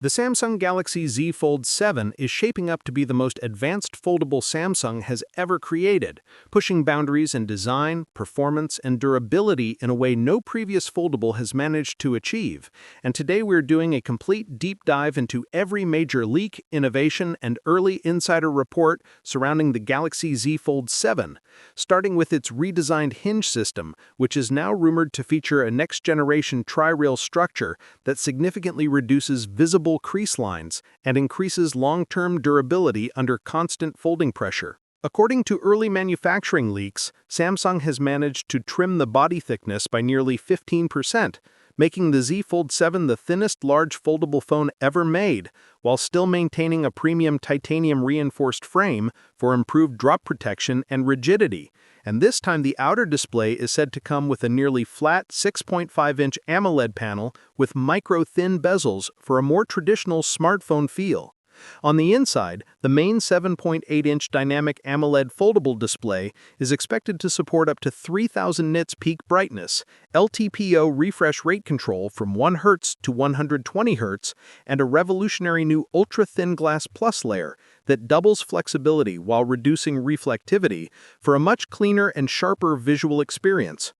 The Samsung Galaxy Z Fold 7 is shaping up to be the most advanced foldable Samsung has ever created, pushing boundaries in design, performance, and durability in a way no previous foldable has managed to achieve. And today we're doing a complete deep dive into every major leak, innovation, and early insider report surrounding the Galaxy Z Fold 7, starting with its redesigned hinge system, which is now rumored to feature a next-generation tri-rail structure that significantly reduces visible crease lines and increases long-term durability under constant folding pressure. According to early manufacturing leaks, Samsung has managed to trim the body thickness by nearly 15%, making the Z Fold 7 the thinnest large foldable phone ever made, while still maintaining a premium titanium-reinforced frame for improved drop protection and rigidity. And this time the outer display is said to come with a nearly flat 6.5-inch AMOLED panel with micro-thin bezels for a more traditional smartphone feel. On the inside, the main 7.8-inch dynamic AMOLED foldable display is expected to support up to 3000 nits peak brightness, LTPO refresh rate control from 1 Hz to 120 Hz, and a revolutionary new ultra-thin glass plus layer that doubles flexibility while reducing reflectivity for a much cleaner and sharper visual experience.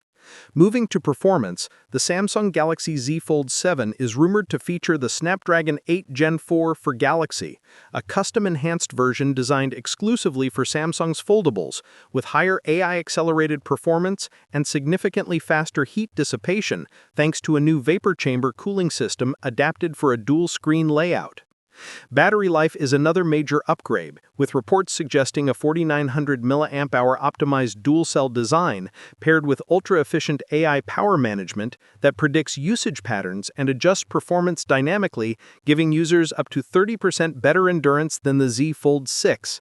Moving to performance, the Samsung Galaxy Z Fold 7 is rumored to feature the Snapdragon 8 Gen 4 for Galaxy, a custom-enhanced version designed exclusively for Samsung's foldables, with higher AI-accelerated performance and significantly faster heat dissipation thanks to a new vapor chamber cooling system adapted for a dual-screen layout. Battery life is another major upgrade, with reports suggesting a 4900 mAh optimized dual-cell design paired with ultra-efficient AI power management that predicts usage patterns and adjusts performance dynamically, giving users up to 30% better endurance than the Z Fold 6.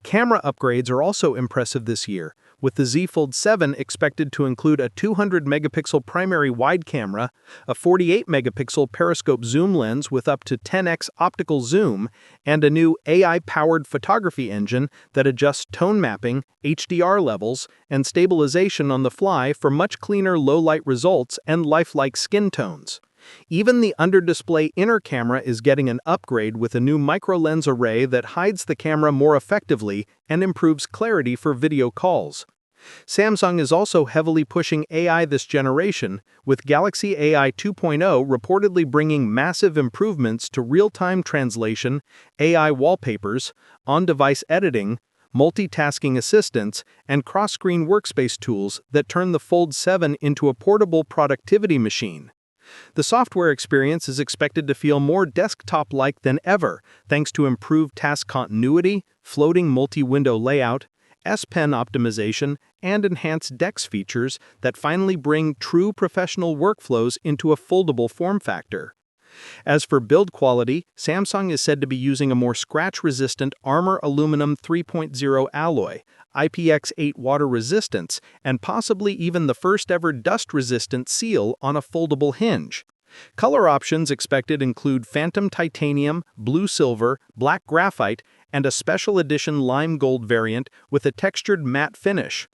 Camera upgrades are also impressive this year, with the Z Fold 7 expected to include a 200-megapixel primary wide camera, a 48-megapixel periscope zoom lens with up to 10x optical zoom, and a new AI-powered photography engine that adjusts tone mapping, HDR levels, and stabilization on the fly for much cleaner low-light results and lifelike skin tones. Even the under-display inner camera is getting an upgrade with a new micro-lens array that hides the camera more effectively and improves clarity for video calls. Samsung is also heavily pushing AI this generation, with Galaxy AI 2.0 reportedly bringing massive improvements to real-time translation, AI wallpapers, on-device editing, multitasking assistants, and cross-screen workspace tools that turn the Fold 7 into a portable productivity machine. The software experience is expected to feel more desktop-like than ever, thanks to improved task continuity, floating multi-window layout, S Pen optimization, and enhanced DeX features that finally bring true professional workflows into a foldable form factor. As for build quality, Samsung is said to be using a more scratch-resistant Armor Aluminum 3.0 alloy, IPX8 water resistance, and possibly even the first-ever dust-resistant seal on a foldable hinge. Color options expected include Phantom Titanium, Blue Silver, Black Graphite, and a special edition Lime Gold variant with a textured matte finish.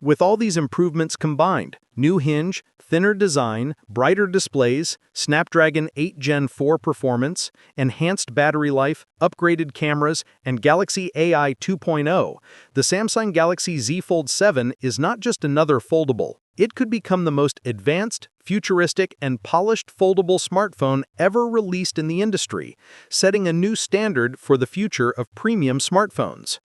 With all these improvements combined, new hinge, thinner design, brighter displays, Snapdragon 8 Gen 4 performance, enhanced battery life, upgraded cameras, and Galaxy AI 2.0, the Samsung Galaxy Z Fold 7 is not just another foldable. It could become the most advanced, futuristic, and polished foldable smartphone ever released in the industry, setting a new standard for the future of premium smartphones.